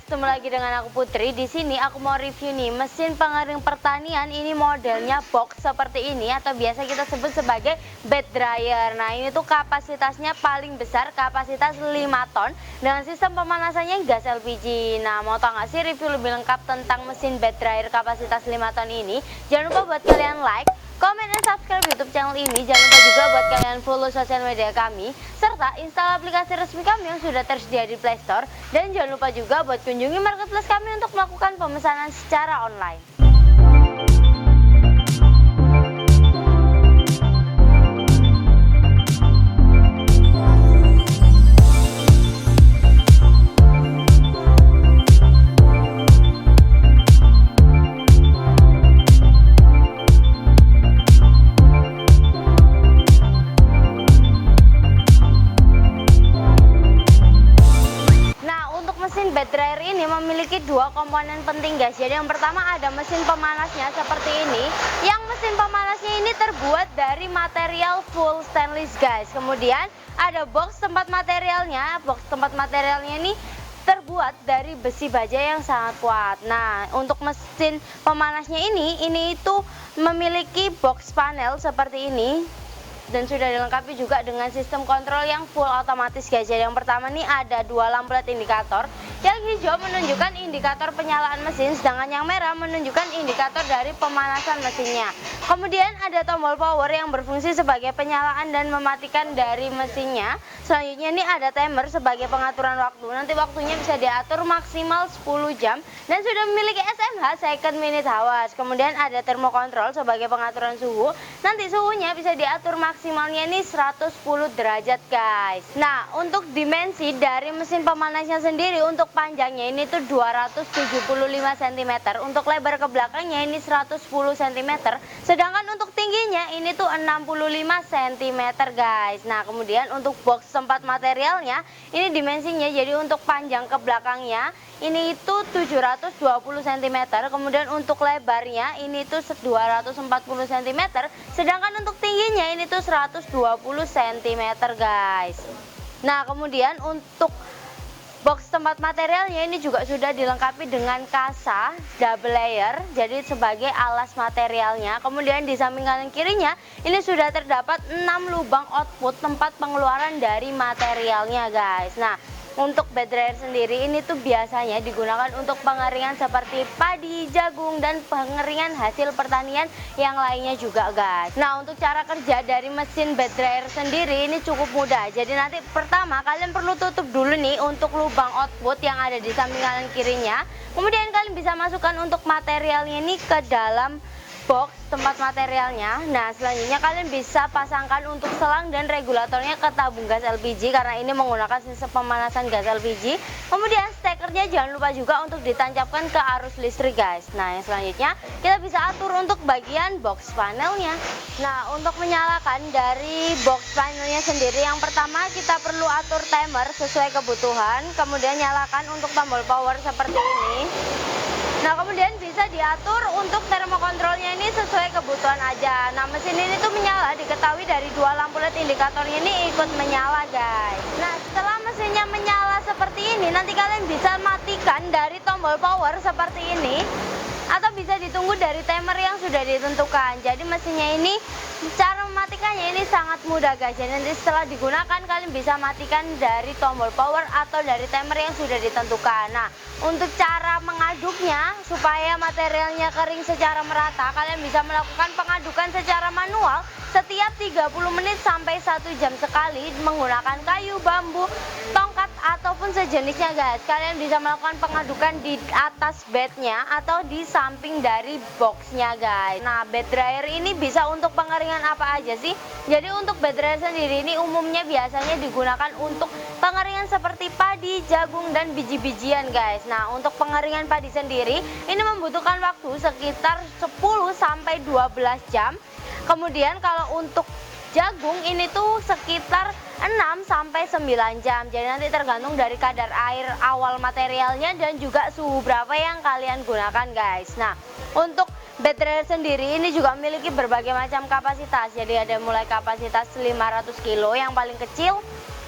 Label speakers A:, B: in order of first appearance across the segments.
A: Ketemu lagi dengan aku Putri. Di sini aku mau review nih mesin pengering pertanian. Ini modelnya box seperti ini atau biasa kita sebut sebagai bed dryer. Nah, ini tuh kapasitasnya paling besar, kapasitas 5 ton dengan sistem pemanasannya gas LPG. Nah, mau tau gak sih review lebih lengkap tentang mesin bed dryer kapasitas 5 ton ini? Jangan lupa buat kalian like, komen, dan subscribe YouTube channel ini. Jangan lupa juga buat kalian follow sosial media kami, serta install aplikasi resmi kami yang sudah tersedia di Play Store. Dan jangan lupa juga buat kunjungi marketplace kami untuk melakukan pemesanan secara online. Bed dryer ini memiliki dua komponen penting guys. Jadi yang pertama ada mesin pemanasnya seperti ini. Yang mesin pemanasnya ini terbuat dari material full stainless guys. Kemudian ada box tempat materialnya. Box tempat materialnya ini terbuat dari besi baja yang sangat kuat. Nah, untuk mesin pemanasnya ini itu memiliki box panel seperti ini. Dan sudah dilengkapi juga dengan sistem kontrol yang full otomatis guys. Jadi yang pertama nih ada dua lampu LED indikator. Yang hijau menunjukkan indikator penyalaan mesin, sedangkan yang merah menunjukkan indikator dari pemanasan mesinnya. Kemudian ada tombol power yang berfungsi sebagai penyalaan dan mematikan dari mesinnya. Selanjutnya nih ada timer sebagai pengaturan waktu. Nanti waktunya bisa diatur maksimal 10 jam dan sudah memiliki SMH second minute hours. Kemudian ada termokontrol sebagai pengaturan suhu. Nanti suhunya bisa diatur maksimalnya ini 110 derajat guys. Nah, untuk dimensi dari mesin pemanasnya sendiri, untuk panjangnya ini tuh 275 cm, untuk lebar ke belakangnya ini 110 cm, sedangkan untuk tinggi tingginya ini tuh 65 cm guys. Nah kemudian untuk box tempat materialnya ini dimensinya, jadi untuk panjang ke belakangnya ini itu 720 cm, kemudian untuk lebarnya ini tuh 240 cm, sedangkan untuk tingginya ini tuh 120 cm guys. Nah kemudian untuk box tempat materialnya ini juga sudah dilengkapi dengan kasa double layer, jadi sebagai alas materialnya. Kemudian di samping kanan kirinya ini sudah terdapat 6 lubang output tempat pengeluaran dari materialnya guys. Nah untuk bed dryer sendiri ini tuh biasanya digunakan untuk pengeringan seperti padi, jagung, dan pengeringan hasil pertanian yang lainnya juga guys. Nah untuk cara kerja dari mesin bed dryer sendiri ini cukup mudah. Jadi nanti pertama kalian perlu tutup dulu nih untuk lubang output yang ada di samping kanan kirinya. Kemudian kalian bisa masukkan untuk materialnya ini ke dalam box tempat materialnya. Nah selanjutnya kalian bisa pasangkan untuk selang dan regulatornya ke tabung gas LPG karena ini menggunakan sistem pemanasan gas LPG. Kemudian stekernya jangan lupa juga untuk ditancapkan ke arus listrik guys. Nah yang selanjutnya kita bisa atur untuk bagian box panelnya. Nah untuk menyalakan dari box panelnya sendiri, yang pertama kita perlu atur timer sesuai kebutuhan. Kemudian nyalakan untuk tombol power seperti ini. Nah kemudian bisa diatur untuk termokontrolnya ini sesuai kebutuhan aja. Nah mesin ini tuh menyala diketahui dari dua lampu LED indikatornya ini ikut menyala guys. Nah setelah mesinnya menyala seperti ini, nanti kalian bisa matikan dari tombol power seperti ini, atau bisa ditunggu dari timer yang sudah ditentukan. Jadi mesinnya ini cara mematikannya ini sangat mudah guys. Jadi nanti setelah digunakan kalian bisa matikan dari tombol power atau dari timer yang sudah ditentukan. Nah untuk cara mengaduknya supaya materialnya kering secara merata, kalian bisa melakukan pengadukan secara manual setiap 30 menit sampai 1 jam sekali menggunakan kayu, bambu, tongkat ataupun sejenisnya guys. Kalian bisa melakukan pengadukan di atas bednya atau di samping dari boxnya guys. Nah bed dryer ini bisa untuk pengeringan apa aja sih? Jadi untuk bed dryer sendiri ini umumnya biasanya digunakan untuk pengeringan seperti padi, jagung, dan biji-bijian guys. Nah untuk pengeringan padi sendiri ini membutuhkan waktu sekitar 10 sampai 12 jam. Kemudian kalau untuk jagung ini tuh sekitar 6 sampai 9 jam. Jadi nanti tergantung dari kadar air awal materialnya dan juga suhu berapa yang kalian gunakan guys. Nah untuk bed dryer sendiri ini juga memiliki berbagai macam kapasitas. Jadi ada mulai kapasitas 500 kilo yang paling kecil,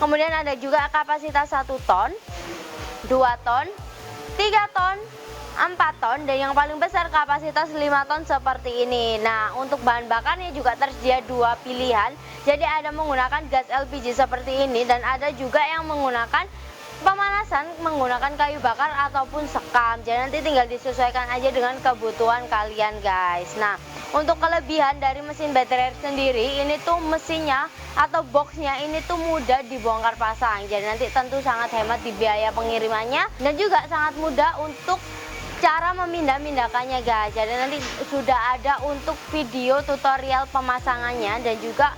A: kemudian ada juga kapasitas 1 ton, 2 ton, 3 ton, 4 ton, dan yang paling besar kapasitas 5 ton seperti ini. Nah untuk bahan bakarnya juga tersedia 2 pilihan. Jadi ada menggunakan gas LPG seperti ini, dan ada juga yang menggunakan pemanasan menggunakan kayu bakar ataupun sekam. Jadi nanti tinggal disesuaikan aja dengan kebutuhan kalian guys. Nah untuk kelebihan dari mesin bed dryer sendiri ini tuh mesinnya atau boxnya ini tuh mudah dibongkar pasang. Jadi nanti tentu sangat hemat di biaya pengirimannya, dan juga sangat mudah untuk cara memindah-mindahkannya guys. Jadi nanti sudah ada untuk video tutorial pemasangannya dan juga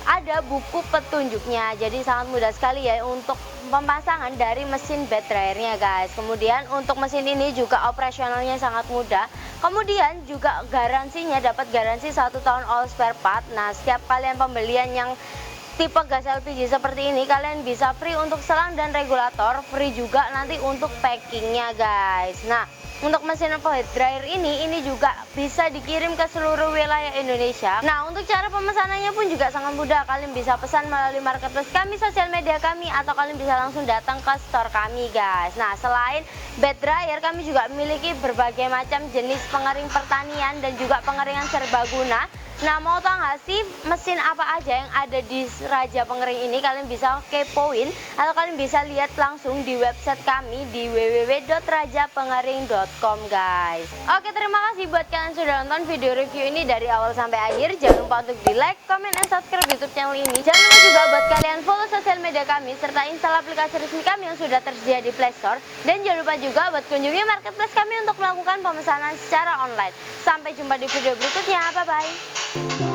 A: ada buku petunjuknya. Jadi sangat mudah sekali ya untuk pemasangan dari mesin bed dryernya guys. Kemudian untuk mesin ini juga operasionalnya sangat mudah. Kemudian juga garansinya dapat garansi 1 tahun all spare part. Nah setiap kalian pembelian yang tipe gas LPG seperti ini kalian bisa free untuk selang dan regulator, free juga nanti untuk packingnya guys. Nah untuk mesin bed dryer ini juga bisa dikirim ke seluruh wilayah Indonesia. Nah untuk cara pemesanannya pun juga sangat mudah. Kalian bisa pesan melalui marketplace kami, sosial media kami, atau kalian bisa langsung datang ke store kami guys. Nah selain bed dryer kami juga memiliki berbagai macam jenis pengering pertanian dan juga pengeringan serbaguna. Nah mau tahu nggak sih mesin apa aja yang ada di Raja Pengering ini? Kalian bisa kepoin atau kalian bisa lihat langsung di website kami di www.rajapengering.com guys. Oke, terima kasih buat kalian sudah nonton video review ini dari awal sampai akhir. Jangan lupa untuk di like, comment, dan subscribe YouTube channel ini. Jangan lupa juga buat kalian follow sosial media kami serta install aplikasi resmi kami yang sudah tersedia di Play Store. Dan jangan lupa juga buat kunjungi marketplace kami untuk melakukan pemesanan secara online. Sampai jumpa di video berikutnya. Bye bye.